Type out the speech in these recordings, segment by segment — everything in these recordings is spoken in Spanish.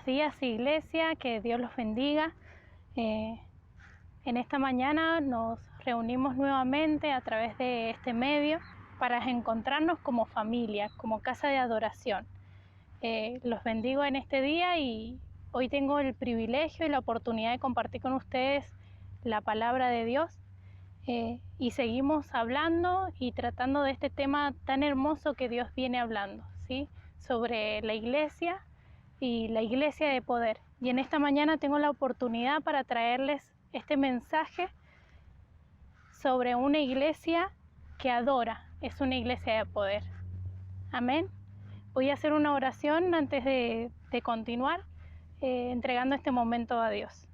Buenos días, iglesia, que Dios los bendiga. En esta mañana nos reunimos nuevamente a través de este medio para encontrarnos como familia, como casa de adoración. Los bendigo en este día y hoy tengo el privilegio y la oportunidad de compartir con ustedes la palabra de Dios. Y seguimos hablando y tratando de este tema tan hermoso que Dios viene hablando, ¿sí? Sobre la iglesia y la iglesia de poder. Y en esta mañana tengo la oportunidad para traerles este mensaje sobre una iglesia que adora, es una iglesia de poder. Amén. Voy a hacer una oración antes de continuar, entregando este momento a Dios.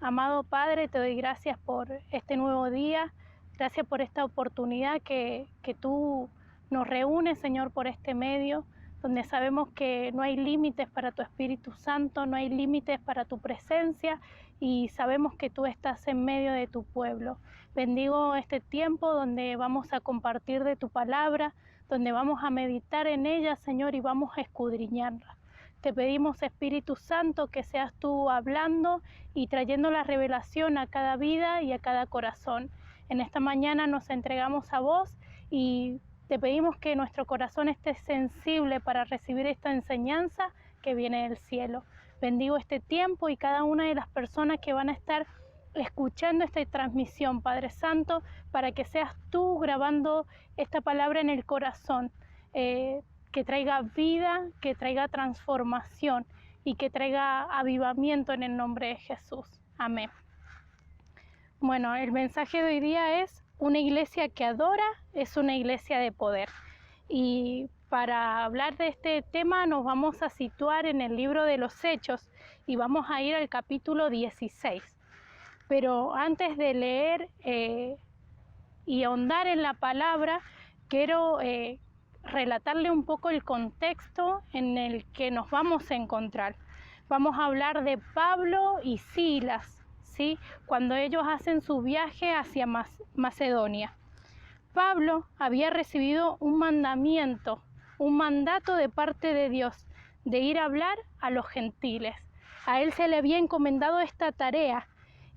Amado Padre, te doy gracias por este nuevo día, gracias por esta oportunidad que tú nos reúnes, Señor, por este medio, donde sabemos que no hay límites para tu Espíritu Santo, no hay límites para tu presencia y sabemos que tú estás en medio de tu pueblo. Bendigo este tiempo donde vamos a compartir de tu palabra, donde vamos a meditar en ella, Señor, y vamos a escudriñarla. Te pedimos, Espíritu Santo, que seas tú hablando y trayendo la revelación a cada vida y a cada corazón. En esta mañana nos entregamos a vos y te pedimos que nuestro corazón esté sensible para recibir esta enseñanza que viene del cielo. Bendigo este tiempo y cada una de las personas que van a estar escuchando esta transmisión, Padre Santo, para que seas tú grabando esta palabra en el corazón, que traiga vida, que traiga transformación y que traiga avivamiento en el nombre de Jesús. Amén. Bueno, el mensaje de hoy día es: una iglesia que adora es una iglesia de poder. Y para hablar de este tema nos vamos a situar en el libro de los Hechos y vamos a ir al capítulo 16. Pero antes de leer y ahondar en la palabra, quiero relatarle un poco el contexto en el que nos vamos a encontrar. Vamos a hablar de Pablo y Silas, ¿sí? Cuando ellos hacen su viaje hacia Macedonia. Pablo había recibido un mandato de parte de Dios, de ir a hablar a los gentiles. A él se le había encomendado esta tarea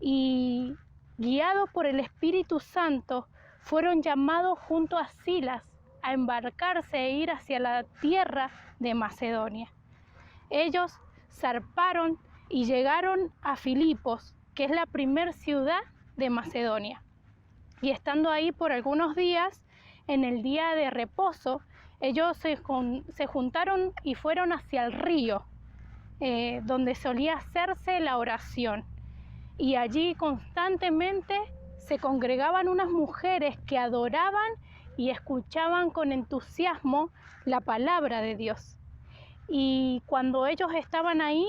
y, guiados por el Espíritu Santo, fueron llamados junto a Silas a embarcarse e ir hacia la tierra de Macedonia. Ellos zarparon y llegaron a Filipos, que es la primer ciudad de Macedonia. Y estando ahí por algunos días, en el día de reposo, ellos se juntaron y fueron hacia el río, donde solía hacerse la oración. Y allí constantemente se congregaban unas mujeres que adoraban y escuchaban con entusiasmo la palabra de Dios. Y cuando ellos estaban ahí,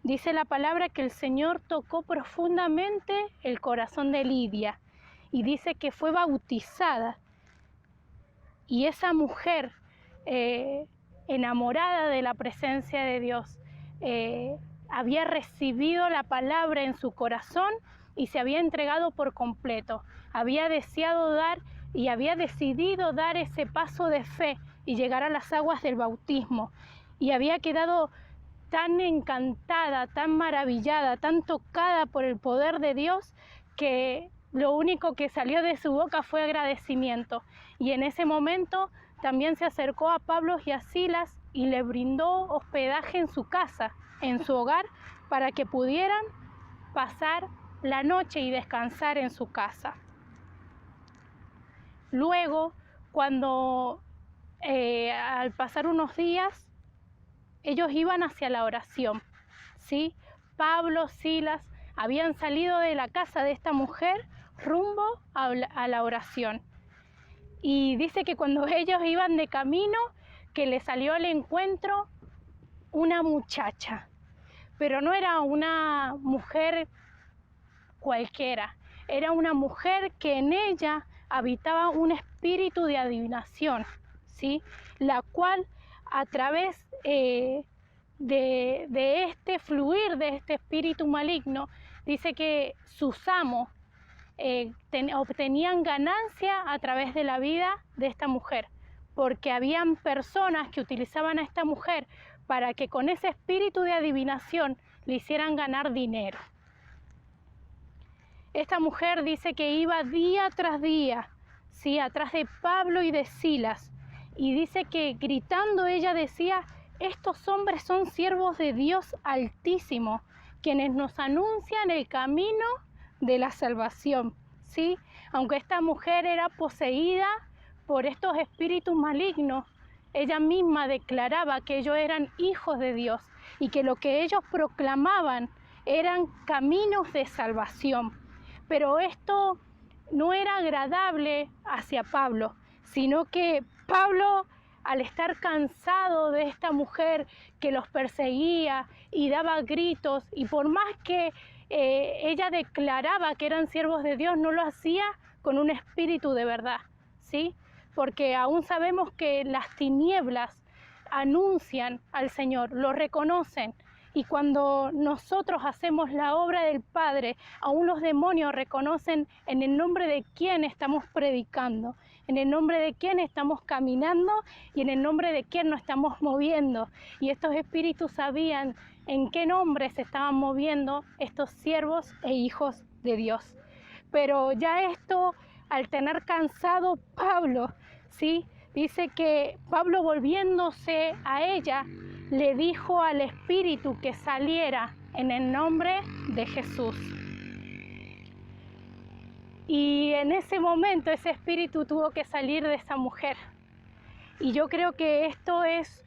dice la palabra que el Señor tocó profundamente el corazón de Lidia y dice que fue bautizada. Y esa mujer, enamorada de la presencia de Dios, había recibido la palabra en su corazón y se había entregado por completo. Había deseado dar y había decidido dar ese paso de fe y llegar a las aguas del bautismo. Y había quedado tan encantada, tan maravillada, tan tocada por el poder de Dios, que lo único que salió de su boca fue agradecimiento. Y en ese momento también se acercó a Pablo y a Silas y le brindó hospedaje en su casa, en su hogar, para que pudieran pasar la noche y descansar en su casa. Luego, cuando al pasar unos días, ellos iban hacia la oración, ¿sí? Pablo, Silas habían salido de la casa de esta mujer rumbo a la oración. Y dice que cuando ellos iban de camino, que le salió al encuentro una muchacha, pero no era una mujer cualquiera, era una mujer que en ella habitaba un espíritu de adivinación, ¿sí? La cual a través de este fluir de este espíritu maligno, dice que sus amos obtenían ganancia a través de la vida de esta mujer, porque habían personas que utilizaban a esta mujer para que con ese espíritu de adivinación le hicieran ganar dinero. Esta mujer dice que iba día tras día, ¿sí?, atrás de Pablo y de Silas, y dice que gritando ella decía: estos hombres son siervos de Dios Altísimo, quienes nos anuncian el camino de la salvación, ¿sí? Aunque esta mujer era poseída por estos espíritus malignos, ella misma declaraba que ellos eran hijos de Dios y que lo que ellos proclamaban eran caminos de salvación. Pero esto no era agradable hacia Pablo, sino que Pablo, al estar cansado de esta mujer que los perseguía y daba gritos, y por más que ella declaraba que eran siervos de Dios, no lo hacía con un espíritu de verdad, ¿sí? Porque aún sabemos que las tinieblas anuncian al Señor, lo reconocen, y cuando nosotros hacemos la obra del Padre, aún los demonios reconocen en el nombre de quién estamos predicando, en el nombre de quién estamos caminando y en el nombre de quién nos estamos moviendo. Y estos espíritus sabían en qué nombre se estaban moviendo estos siervos e hijos de Dios. Pero ya esto, al tener cansado Pablo, ¿sí?, dice que Pablo, volviéndose a ella, le dijo al espíritu que saliera en el nombre de Jesús. Y en ese momento ese espíritu tuvo que salir de esa mujer. Y yo creo que esto es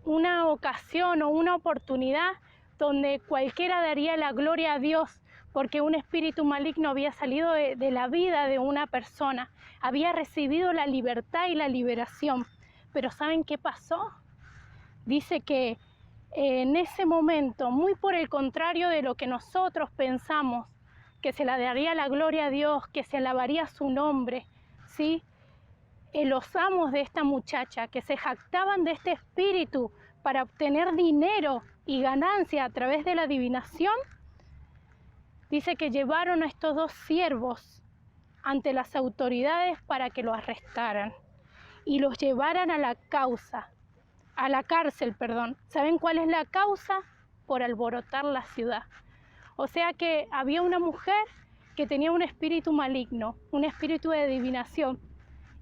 una ocasión o una oportunidad donde cualquiera daría la gloria a Dios, porque un espíritu maligno había salido de la vida de una persona, había recibido la libertad y la liberación. Pero ¿saben qué pasó? Dice que en ese momento, muy por el contrario de lo que nosotros pensamos, que se le daría la gloria a Dios, que se alabaría su nombre, ¿sí?, los amos de esta muchacha, que se jactaban de este espíritu para obtener dinero y ganancia a través de la adivinación, dice que llevaron a estos dos siervos ante las autoridades para que lo arrestaran y los llevaran a la cárcel. ¿Saben cuál es la causa? Por alborotar la ciudad. O sea que había una mujer que tenía un espíritu maligno, un espíritu de adivinación.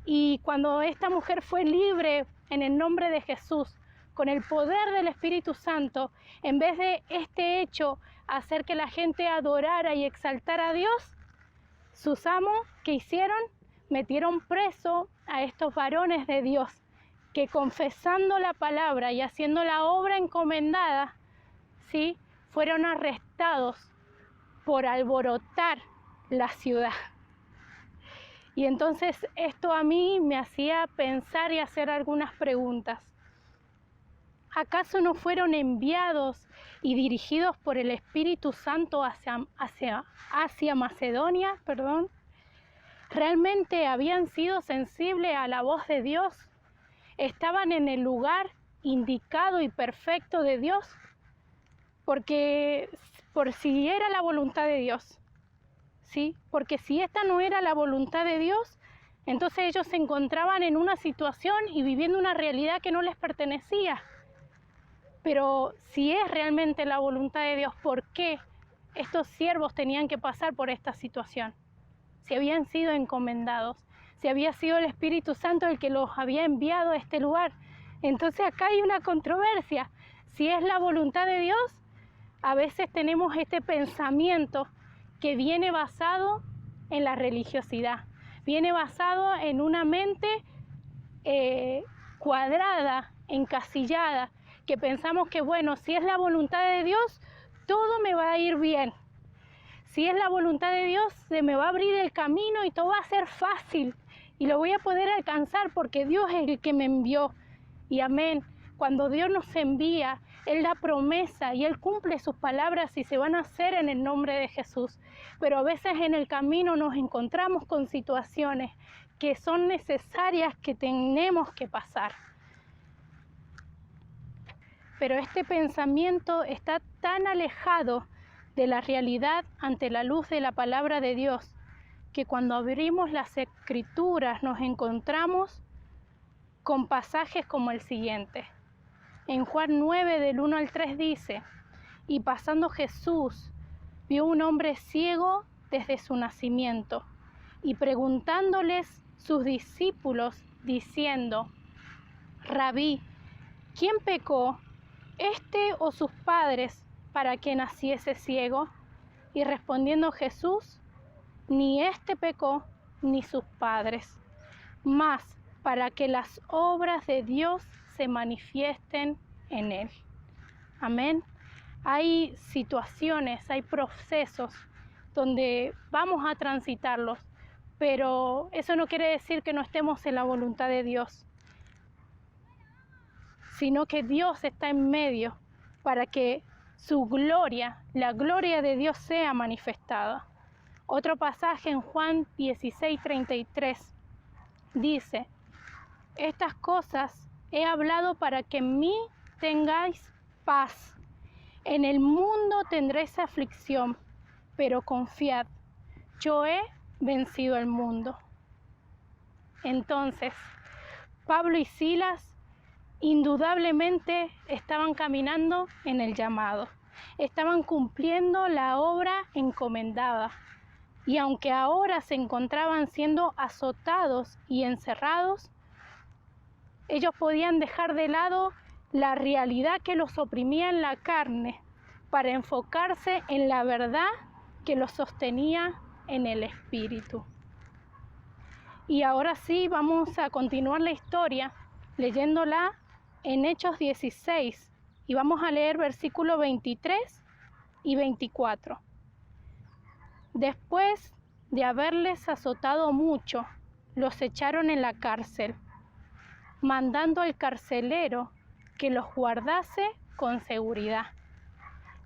Y cuando esta mujer fue libre en el nombre de Jesús, con el poder del Espíritu Santo, en vez de este hecho hacer que la gente adorara y exaltara a Dios, sus amos, ¿qué hicieron? Metieron preso a estos varones de Dios, que confesando la palabra y haciendo la obra encomendada, ¿sí?, fueron arrestados por alborotar la ciudad. Y entonces esto a mí me hacía pensar y hacer algunas preguntas. ¿Acaso no fueron enviados y dirigidos por el Espíritu Santo hacia Macedonia? ¿Realmente habían sido sensibles a la voz de Dios? ¿Estaban en el lugar indicado y perfecto de Dios? Porque por si era la voluntad de Dios, ¿sí? Porque si esta no era la voluntad de Dios, entonces ellos se encontraban en una situación y viviendo una realidad que no les pertenecía. Pero si es realmente la voluntad de Dios, ¿por qué estos siervos tenían que pasar por esta situación? Si habían sido encomendados, si había sido el Espíritu Santo el que los había enviado a este lugar. Entonces acá hay una controversia. Si es la voluntad de Dios, a veces tenemos este pensamiento que viene basado en la religiosidad, viene basado en una mente cuadrada, encasillada, que pensamos que bueno, si es la voluntad de Dios, todo me va a ir bien. Si es la voluntad de Dios, se me va a abrir el camino y todo va a ser fácil y lo voy a poder alcanzar porque Dios es el que me envió. Y amén, cuando Dios nos envía, Él da promesa y Él cumple sus palabras y se van a hacer en el nombre de Jesús. Pero a veces en el camino nos encontramos con situaciones que son necesarias, que tenemos que pasar. Pero este pensamiento está tan alejado de la realidad ante la luz de la palabra de Dios, que cuando abrimos las Escrituras nos encontramos con pasajes como el siguiente. En Juan 9, del 1 al 3 dice: y pasando Jesús, vio un hombre ciego desde su nacimiento, y preguntándoles sus discípulos, diciendo: Rabí, ¿quién pecó, este o sus padres, para que naciese ciego? Y respondiendo Jesús: ni este pecó, ni sus padres, mas para que las obras de Dios se manifiesten en él. Amén. Hay situaciones, hay procesos donde vamos a transitarlos, pero eso no quiere decir que no estemos en la voluntad de Dios, sino que Dios está en medio para que su gloria, la gloria de Dios, sea manifestada. Otro pasaje en Juan 16:33 dice: estas cosas he hablado para que en mí tengáis paz. En el mundo tendréis aflicción, pero confiad, yo he vencido al mundo. Entonces, Pablo y Silas indudablemente estaban caminando en el llamado, estaban cumpliendo la obra encomendada, y aunque ahora se encontraban siendo azotados y encerrados, ellos podían dejar de lado la realidad que los oprimía en la carne para enfocarse en la verdad que los sostenía en el espíritu. Y ahora sí, vamos a continuar la historia leyéndola en Hechos 16, y vamos a leer versículos 23 y 24. Después de haberles azotado mucho, los echaron en la cárcel, mandando al carcelero que los guardase con seguridad,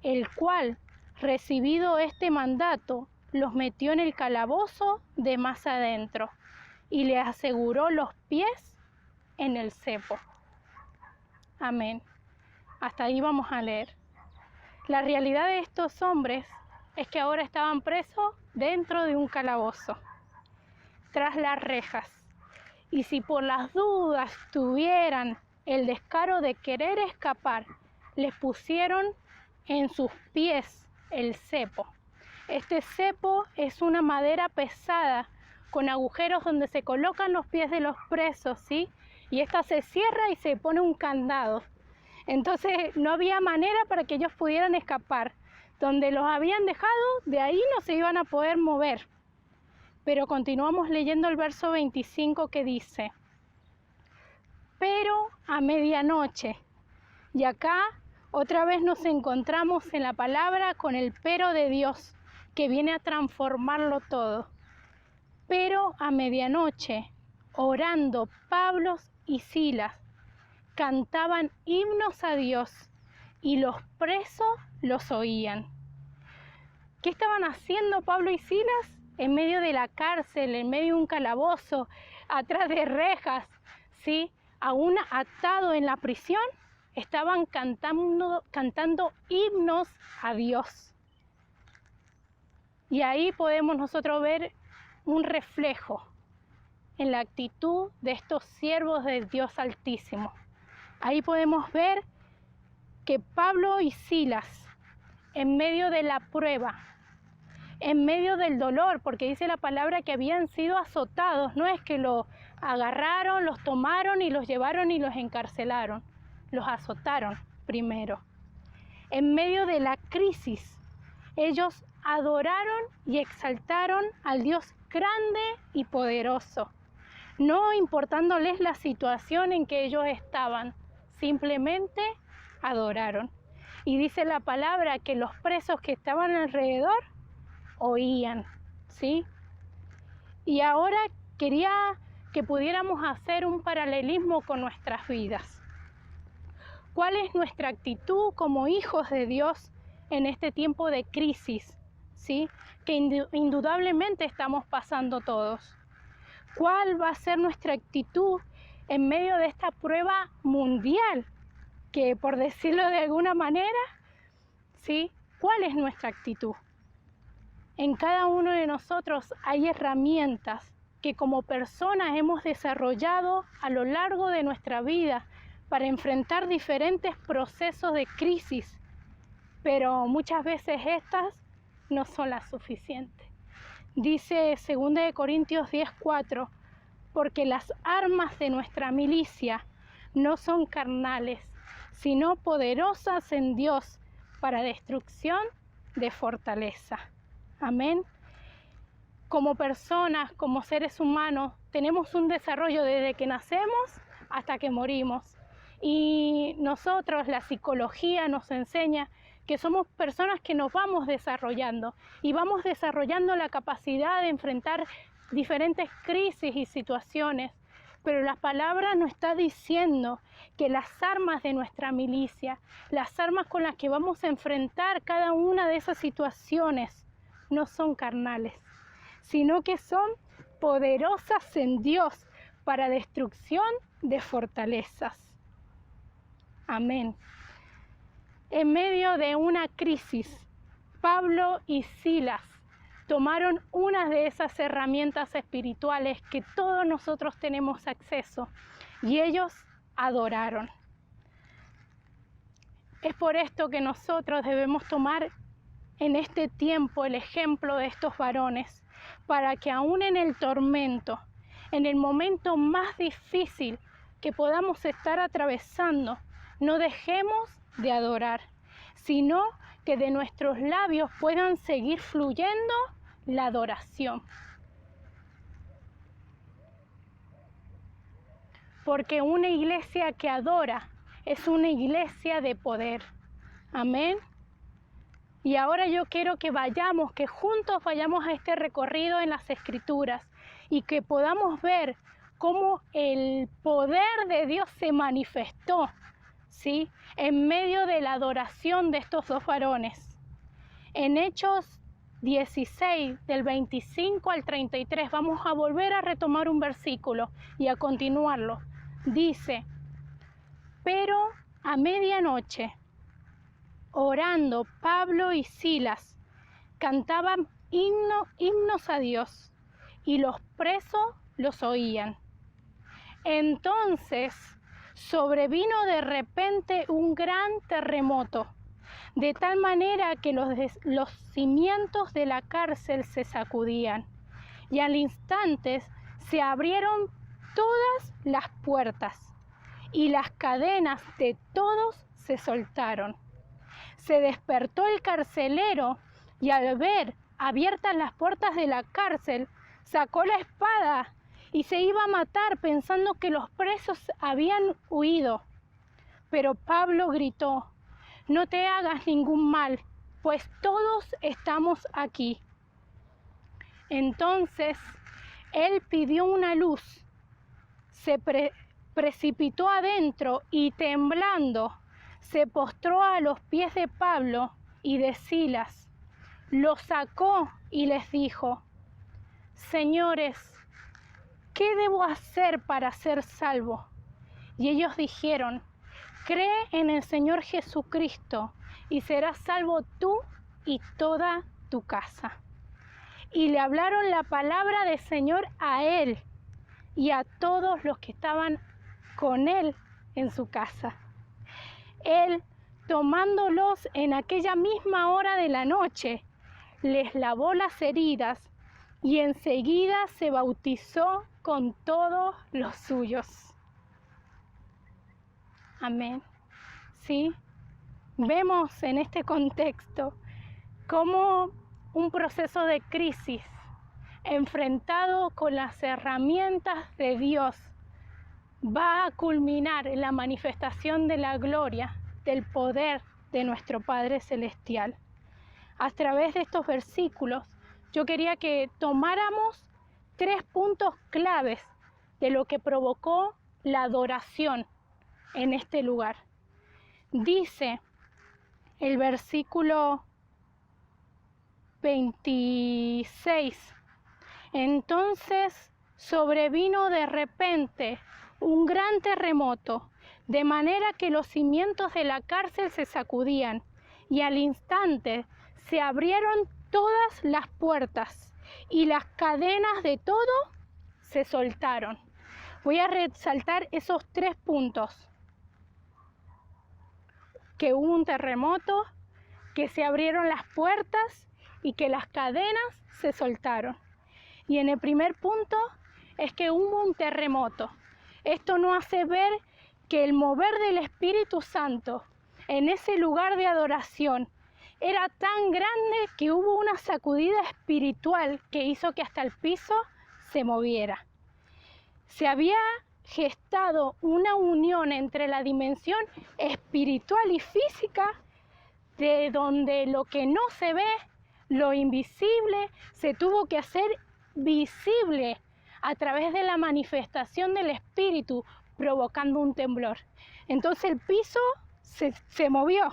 el cual, recibido este mandato, los metió en el calabozo de más adentro y les aseguró los pies en el cepo. Amén. Hasta ahí vamos a leer. La realidad de estos hombres es que ahora estaban presos dentro de un calabozo, tras las rejas. Y si por las dudas tuvieran el descaro de querer escapar, les pusieron en sus pies el cepo. Este cepo es una madera pesada con agujeros donde se colocan los pies de los presos, ¿sí? Y esta se cierra y se pone un candado. Entonces no había manera para que ellos pudieran escapar. Donde los habían dejado, de ahí no se iban a poder mover. Pero continuamos leyendo el verso 25 que dice: pero a medianoche. Y acá otra vez nos encontramos en la palabra con el pero de Dios, que viene a transformarlo todo. Pero a medianoche, orando, Pablo y Silas cantaban himnos a Dios, y los presos los oían. ¿Qué estaban haciendo Pablo y Silas? En medio de la cárcel, en medio de un calabozo, atrás de rejas, ¿sí? Aún atado en la prisión, estaban cantando himnos a Dios. Y ahí podemos nosotros ver un reflejo en la actitud de estos siervos de Dios Altísimo. Ahí podemos ver que Pablo y Silas, en medio de la prueba, en medio del dolor, porque dice la palabra que habían sido azotados, no es que los agarraron, los tomaron y los llevaron y los encarcelaron, los azotaron primero. En medio de la crisis, ellos adoraron y exaltaron al Dios grande y poderoso, no importándoles la situación en que ellos estaban, simplemente adoraron. Y dice la palabra que los presos que estaban alrededor oían, ¿sí? Y ahora quería que pudiéramos hacer un paralelismo con nuestras vidas. ¿Cuál es nuestra actitud como hijos de Dios en este tiempo de crisis, ¿sí? Que indudablemente estamos pasando todos? ¿Cuál va a ser nuestra actitud en medio de esta prueba mundial? Que por decirlo de alguna manera, ¿sí? ¿Cuál es nuestra actitud? En cada uno de nosotros hay herramientas que como personas hemos desarrollado a lo largo de nuestra vida para enfrentar diferentes procesos de crisis, pero muchas veces estas no son las suficientes. Dice 2 Corintios 10:4, porque las armas de nuestra milicia no son carnales, sino poderosas en Dios para destrucción de fortaleza. Amén. Como personas, como seres humanos, tenemos un desarrollo desde que nacemos hasta que morimos. Y nosotros, la psicología nos enseña que somos personas que nos vamos desarrollando y vamos desarrollando la capacidad de enfrentar diferentes crisis y situaciones. Pero la palabra nos está diciendo que las armas de nuestra milicia, las armas con las que vamos a enfrentar cada una de esas situaciones, no son carnales, sino que son poderosas en Dios para destrucción de fortalezas. Amén. En medio de una crisis, Pablo y Silas tomaron una de esas herramientas espirituales que todos nosotros tenemos acceso y ellos adoraron. Es por esto que nosotros debemos tomar en este tiempo el ejemplo de estos varones, para que aún en el tormento, en el momento más difícil que podamos estar atravesando, no dejemos de adorar, sino que de nuestros labios puedan seguir fluyendo la adoración. Porque una iglesia que adora es una iglesia de poder. Amén. Y ahora yo quiero que juntos vayamos a este recorrido en las Escrituras y que podamos ver cómo el poder de Dios se manifestó, ¿sí?, en medio de la adoración de estos dos varones. En Hechos 16, del 25 al 33, vamos a volver a retomar un versículo y a continuarlo. Dice: pero a medianoche, orando, Pablo y Silas cantaban himnos a Dios, y los presos los oían. Entonces sobrevino de repente un gran terremoto, de tal manera que los cimientos de la cárcel se sacudían, y al instante se abrieron todas las puertas, y las cadenas de todos se soltaron. Se despertó el carcelero y al ver abiertas las puertas de la cárcel, sacó la espada y se iba a matar pensando que los presos habían huido. Pero Pablo gritó: no te hagas ningún mal, pues todos estamos aquí. Entonces él pidió una luz, se precipitó adentro y temblando se postró a los pies de Pablo y de Silas. Los sacó y les dijo: señores, ¿qué debo hacer para ser salvo? Y ellos dijeron: cree en el Señor Jesucristo y serás salvo tú y toda tu casa. Y le hablaron la palabra del Señor a él y a todos los que estaban con él en su casa. Él, tomándolos en aquella misma hora de la noche, les lavó las heridas y enseguida se bautizó con todos los suyos. Amén. ¿Sí? Vemos en este contexto cómo un proceso de crisis enfrentado con las herramientas de Dios va a culminar en la manifestación de la gloria, del poder de nuestro Padre Celestial. A través de estos versículos, yo quería que tomáramos 3 puntos claves de lo que provocó la adoración en este lugar. Dice el versículo 26: entonces sobrevino de repente un gran terremoto, de manera que los cimientos de la cárcel se sacudían, y al instante se abrieron todas las puertas, y las cadenas de todo se soltaron. Voy a resaltar esos 3 puntos. que hubo un terremoto, que se abrieron las puertas y que las cadenas se soltaron. Y en el primer punto es que hubo un terremoto. Esto nos hace ver que el mover del Espíritu Santo en ese lugar de adoración era tan grande que hubo una sacudida espiritual que hizo que hasta el piso se moviera. Se había gestado una unión entre la dimensión espiritual y física, de donde lo que no se ve, lo invisible, se tuvo que hacer visible a través de la manifestación del Espíritu, provocando un temblor. Entonces el piso se movió.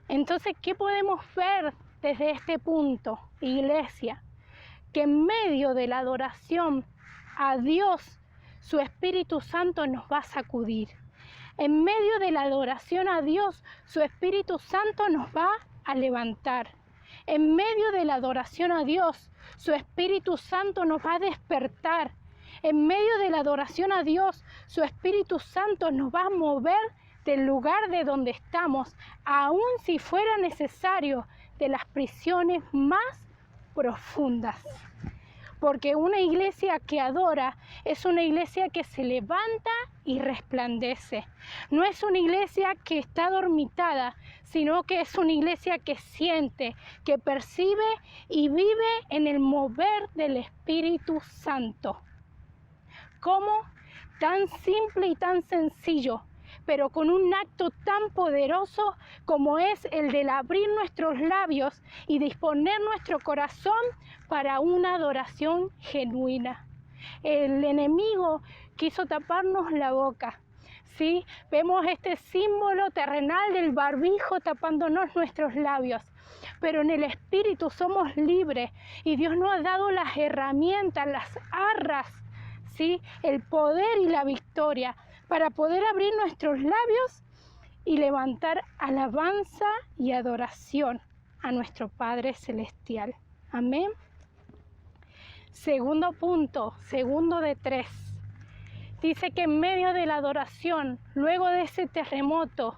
Entonces, ¿qué podemos ver desde este punto, iglesia? Que en medio de la adoración a Dios, su Espíritu Santo nos va a sacudir. En medio de la adoración a Dios, su Espíritu Santo nos va a levantar. En medio de la adoración a Dios, su Espíritu Santo nos va a despertar. En medio de la adoración a Dios, su Espíritu Santo nos va a mover del lugar de donde estamos, aun si fuera necesario, de las prisiones más profundas. Porque una iglesia que adora es una iglesia que se levanta y resplandece. No es una iglesia que está dormitada, sino que es una iglesia que siente, que percibe y vive en el mover del Espíritu Santo. ¿Cómo? Tan simple y tan sencillo, pero con un acto tan poderoso como es el de abrir nuestros labios y disponer nuestro corazón para una adoración genuina. El enemigo quiso taparnos la boca, ¿sí? Vemos este símbolo terrenal del barbijo tapándonos nuestros labios, pero en el Espíritu somos libres y Dios nos ha dado las herramientas, las arras, ¿sí? El poder y la victoria para poder abrir nuestros labios y levantar alabanza y adoración a nuestro Padre Celestial. Amén. Segundo punto, segundo de 3. Dice que en medio de la adoración, luego de ese terremoto,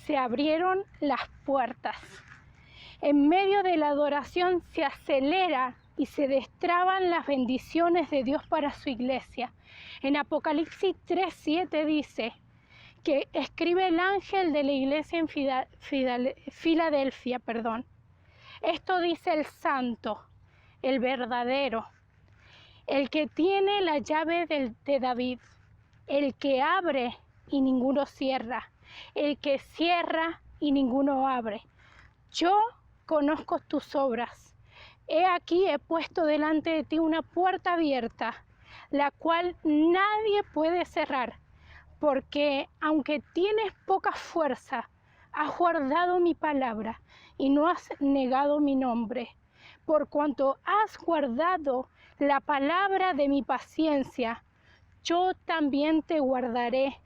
se abrieron las puertas. En medio de la adoración se acelera y se destraban las bendiciones de Dios para su iglesia. En Apocalipsis 3:7 dice que escribe el ángel de la iglesia en Filadelfia. Esto dice el santo, el verdadero, el que tiene la llave de David, el que abre y ninguno cierra, el que cierra y ninguno abre. Yo conozco tus obras. He aquí he puesto delante de ti una puerta abierta, la cual nadie puede cerrar, porque aunque tienes poca fuerza, has guardado mi palabra y no has negado mi nombre. Por cuanto has guardado la palabra de mi paciencia, yo también te guardaré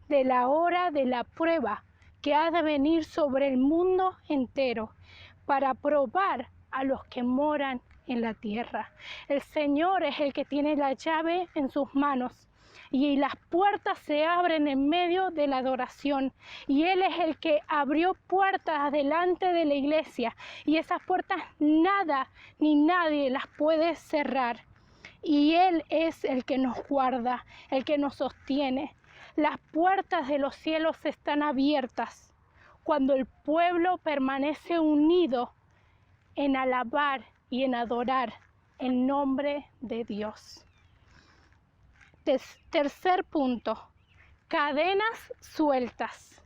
de la hora de la prueba que ha de venir sobre el mundo entero, para probar a los que moran en la tierra. El Señor es el que tiene la llave en sus manos y las puertas se abren en medio de la adoración, y Él es el que abrió puertas delante de la iglesia, y esas puertas nada ni nadie las puede cerrar, y Él es el que nos guarda, el que nos sostiene. Las puertas de los cielos están abiertas cuando el pueblo permanece unido en alabar y en adorar el nombre de Dios. Tercer punto, cadenas sueltas.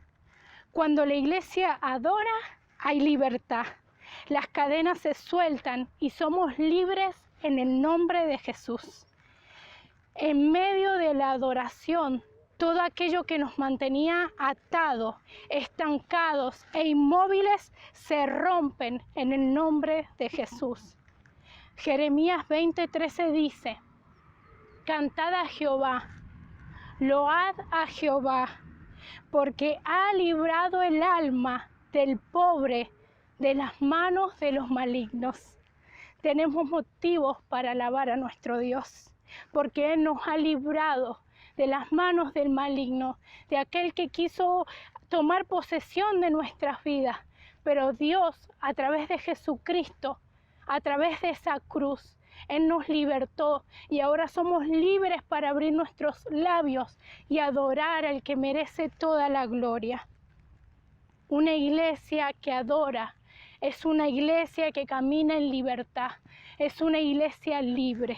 Cuando la iglesia adora, hay libertad. Las cadenas se sueltan y somos libres en el nombre de Jesús. En medio de la adoración, todo aquello que nos mantenía atados, estancados e inmóviles se rompen en el nombre de Jesús. Jeremías 20:13 dice: cantad a Jehová, load a Jehová, porque ha librado el alma del pobre de las manos de los malignos. Tenemos motivos para alabar a nuestro Dios, porque Él nos ha librado de las manos del maligno, de aquel que quiso tomar posesión de nuestras vidas, pero Dios, a través de Jesucristo, a través de esa cruz, Él nos libertó y ahora somos libres para abrir nuestros labios y adorar al que merece toda la gloria. Una iglesia que adora es una iglesia que camina en libertad, es una iglesia libre.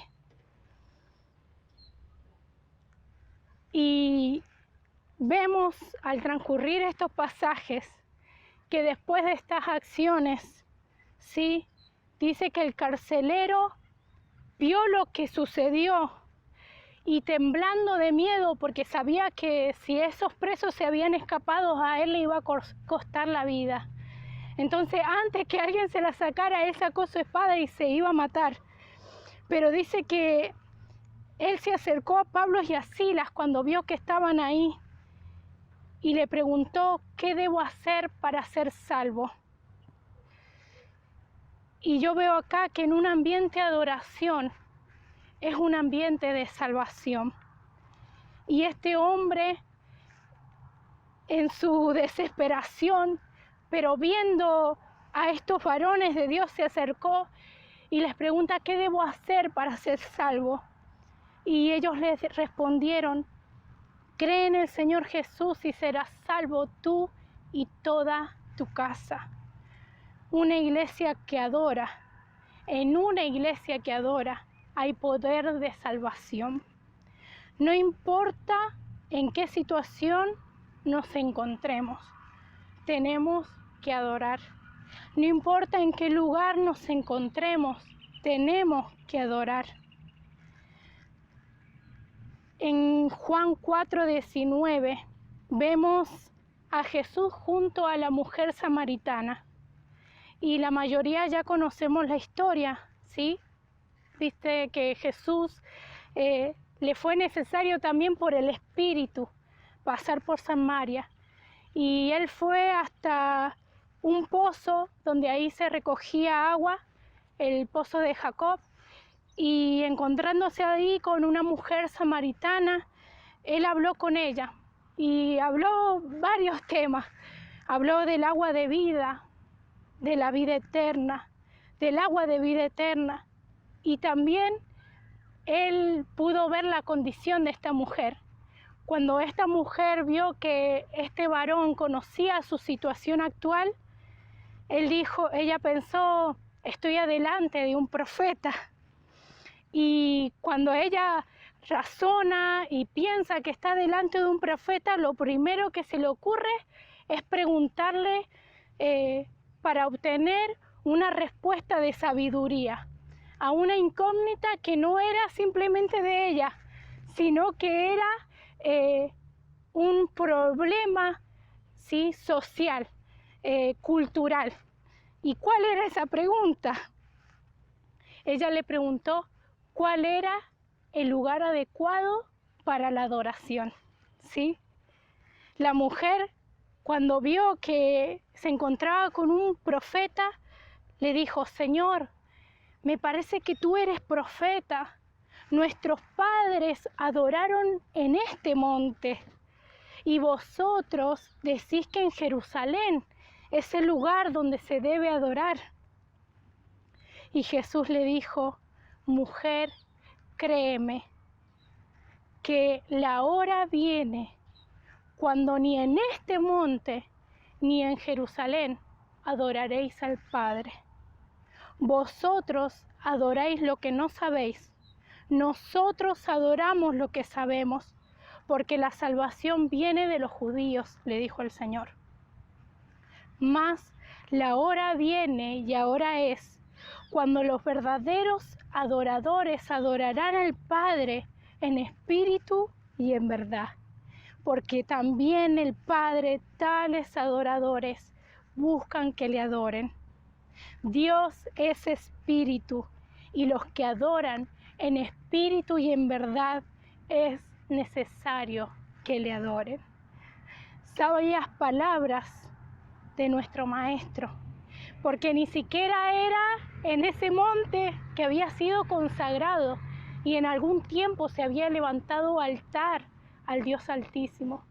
Y vemos al transcurrir estos pasajes que después de estas acciones, ¿sí?, dice que el carcelero vio lo que sucedió y temblando de miedo porque sabía que si esos presos se habían escapado a él le iba a costar la vida. Entonces antes que alguien se la sacara, él sacó su espada y se iba a matar. Pero dice que él se acercó a Pablo y a Silas cuando vio que estaban ahí y le preguntó: ¿qué debo hacer para ser salvo? Y yo veo acá que en un ambiente de adoración es un ambiente de salvación. Y este hombre, en su desesperación, pero viendo a estos varones de Dios, se acercó y les pregunta: ¿qué debo hacer para ser salvo? Y ellos les respondieron: cree en el Señor Jesús y serás salvo tú y toda tu casa. Una iglesia que adora, en una iglesia que adora hay poder de salvación. No importa en qué situación nos encontremos, tenemos que adorar. No importa en qué lugar nos encontremos, tenemos que adorar. En Juan 4:19 vemos a Jesús junto a la mujer samaritana. Y la mayoría ya conocemos la historia, ¿sí? Dice que Jesús le fue necesario también por el Espíritu pasar por Samaria. Y él fue hasta un pozo donde ahí se recogía agua, el pozo de Jacob. Y encontrándose ahí con una mujer samaritana, él habló con ella y habló varios temas. Habló del agua de vida, de la vida eterna, del agua de vida eterna. Y también él pudo ver la condición de esta mujer. Cuando esta mujer vio que este varón conocía su situación actual, ella pensó: estoy adelante de un profeta. Y cuando ella razona y piensa que está delante de un profeta, lo primero que se le ocurre es preguntarle para obtener una respuesta de sabiduría a una incógnita que no era simplemente de ella, sino que era un problema, ¿sí?, social, cultural. ¿Y cuál era esa pregunta? Ella le preguntó cuál era el lugar adecuado para la adoración, ¿sí? La mujer, cuando vio que se encontraba con un profeta, le dijo: Señor, me parece que tú eres profeta. Nuestros padres adoraron en este monte y vosotros decís que en Jerusalén es el lugar donde se debe adorar. Y Jesús le dijo: mujer, créeme que la hora viene cuando ni en este monte ni en Jerusalén adoraréis al Padre. Vosotros adoráis lo que no sabéis, nosotros adoramos lo que sabemos, porque la salvación viene de los judíos, le dijo el Señor. Mas la hora viene y ahora es cuando los verdaderos adoradores adorarán al Padre en espíritu y en verdad, porque también el Padre tales adoradores buscan que le adoren. Dios es espíritu y los que adoran en espíritu y en verdad es necesario que le adoren. Sabias palabras de nuestro Maestro, porque ni siquiera era en ese monte que había sido consagrado y en algún tiempo se había levantado altar al Dios Altísimo.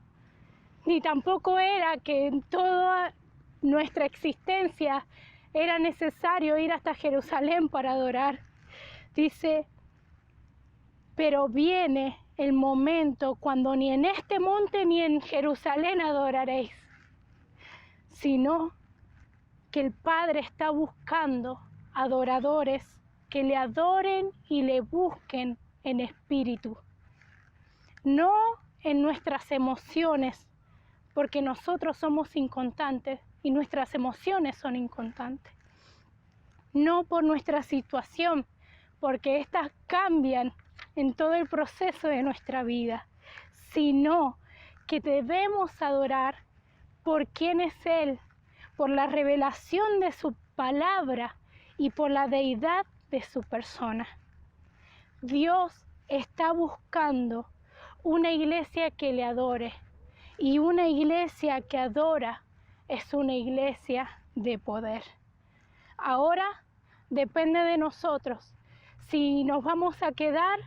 ni tampoco era que en toda nuestra existencia era necesario ir hasta Jerusalén para adorar. Dice, pero viene el momento cuando ni en este monte ni en Jerusalén adoraréis, sino que el Padre está buscando adoradores que le adoren y le busquen en espíritu, no en nuestras emociones, porque nosotros somos inconstantes y nuestras emociones son inconstantes, no por nuestra situación, porque éstas cambian en todo el proceso de nuestra vida, sino que debemos adorar por quién es Él, por la revelación de su palabra y por la deidad de su persona. Dios está buscando una iglesia que le adore, y una iglesia que adora es una iglesia de poder. Ahora depende de nosotros si nos vamos a quedar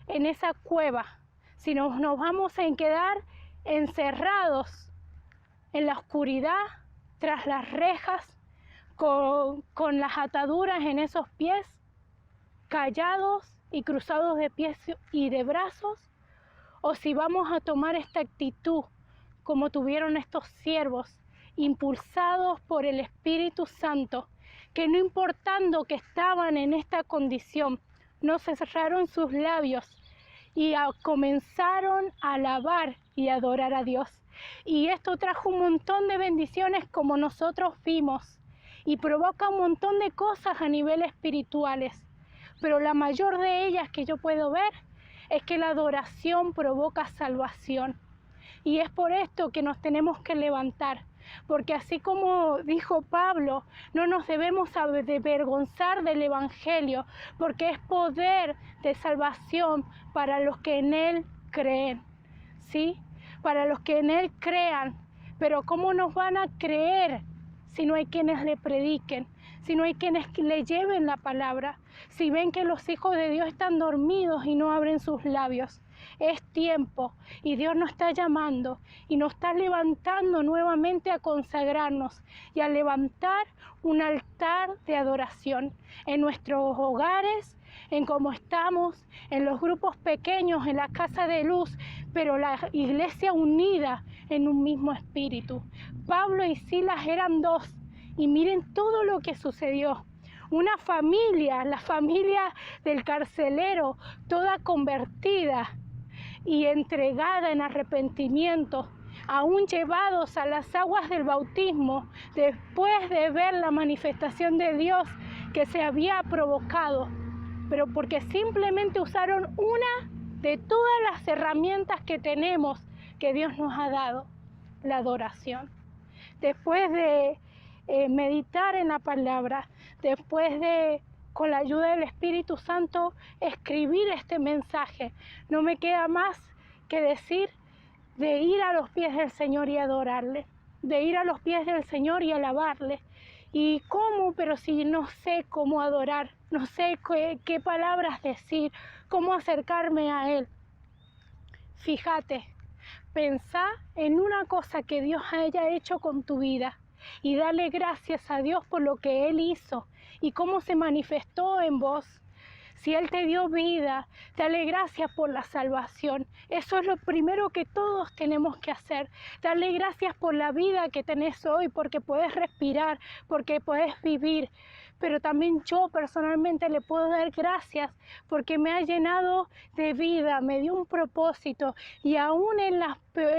en esa cueva, si nos vamos a quedar encerrados en la oscuridad, tras las rejas, con las ataduras en esos pies, callados y cruzados de pies y de brazos, o si vamos a tomar esta actitud como tuvieron estos siervos, impulsados por el Espíritu Santo, que no importando que estaban en esta condición, no cerraron sus labios y comenzaron a alabar y adorar a Dios. Y esto trajo un montón de bendiciones como nosotros vimos, y provoca un montón de cosas a nivel espirituales, pero la mayor de ellas que yo puedo ver es que la adoración provoca salvación. Y es por esto que nos tenemos que levantar, porque así como dijo Pablo, no nos debemos avergonzar del Evangelio, porque es poder de salvación para los que en Él creen, ¿sí? Para los que en Él crean. Pero ¿cómo nos van a creer si no hay quienes le prediquen, si no hay quienes le lleven la palabra, si ven que los hijos de Dios están dormidos y no abren sus labios? Es tiempo y Dios nos está llamando y nos está levantando nuevamente a consagrarnos y a levantar un altar de adoración en nuestros hogares, en cómo estamos, en los grupos pequeños, en la casa de luz, pero la iglesia unida en un mismo espíritu. Pablo y Silas eran dos y miren todo lo que sucedió. Una familia, la familia del carcelero, toda convertida y entregada en arrepentimiento, aún llevados a las aguas del bautismo, después de ver la manifestación de Dios que se había provocado, pero porque simplemente usaron una de todas las herramientas que tenemos, que Dios nos ha dado, la adoración. Después de meditar en la palabra, después de, con la ayuda del Espíritu Santo, escribir este mensaje, no me queda más que decir de ir a los pies del Señor y adorarle, de ir a los pies del Señor y alabarle. ¿Y cómo? Pero si no sé cómo adorar, no sé qué palabras decir, cómo acercarme a Él. Fíjate, pensá en una cosa que Dios haya hecho con tu vida y dale gracias a Dios por lo que Él hizo y cómo se manifestó en vos. Si Él te dio vida, dale gracias por la salvación. Eso es lo primero que todos tenemos que hacer. Darle gracias por la vida que tenés hoy, porque podés respirar, porque podés vivir. Pero también yo personalmente le puedo dar gracias porque me ha llenado de vida, me dio un propósito. Y aún en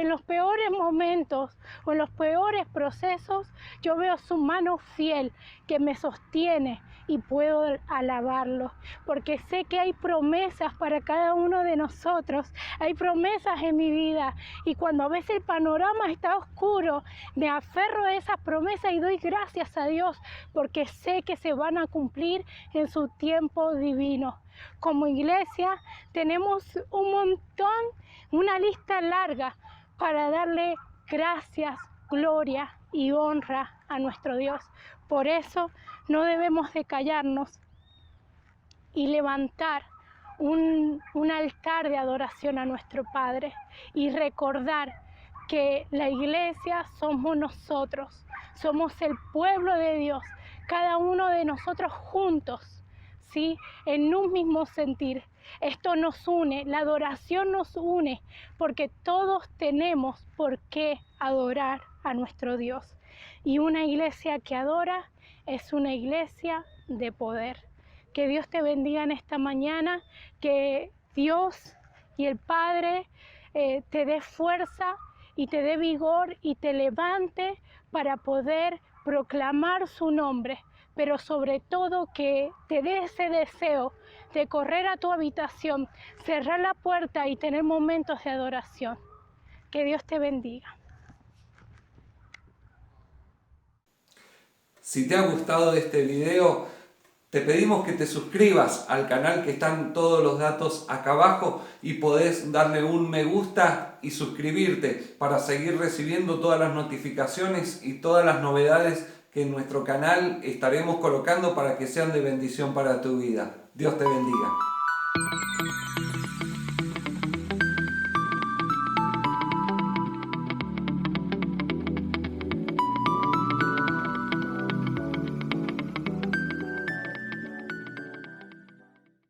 los peores momentos o en los peores procesos, yo veo su mano fiel que me sostiene y puedo alabarlo, porque sé que hay promesas para cada uno de nosotros, hay promesas en mi vida, y cuando a veces el panorama está oscuro, me aferro a esas promesas y doy gracias a Dios, porque sé que se van a cumplir en su tiempo divino. Como iglesia tenemos un montón, una lista larga para darle gracias, gloria y honra a nuestro Dios. Por eso no debemos de callarnos y levantar un altar de adoración a nuestro Padre y recordar que la iglesia somos nosotros, somos el pueblo de Dios, cada uno de nosotros juntos, ¿sí? En un mismo sentir. Esto nos une, la adoración nos une, porque todos tenemos por qué adorar a nuestro Dios. Y una iglesia que adora es una iglesia de poder. Que Dios te bendiga en esta mañana, que Dios y el Padre te dé fuerza y te dé vigor y te levante para poder proclamar su nombre, pero sobre todo que te dé ese deseo de correr a tu habitación, cerrar la puerta y tener momentos de adoración. Que Dios te bendiga. Si te ha gustado este video, te pedimos que te suscribas al canal, que están todos los datos acá abajo, y podés darle un me gusta y suscribirte para seguir recibiendo todas las notificaciones y todas las novedades que en nuestro canal estaremos colocando para que sean de bendición para tu vida. Dios te bendiga.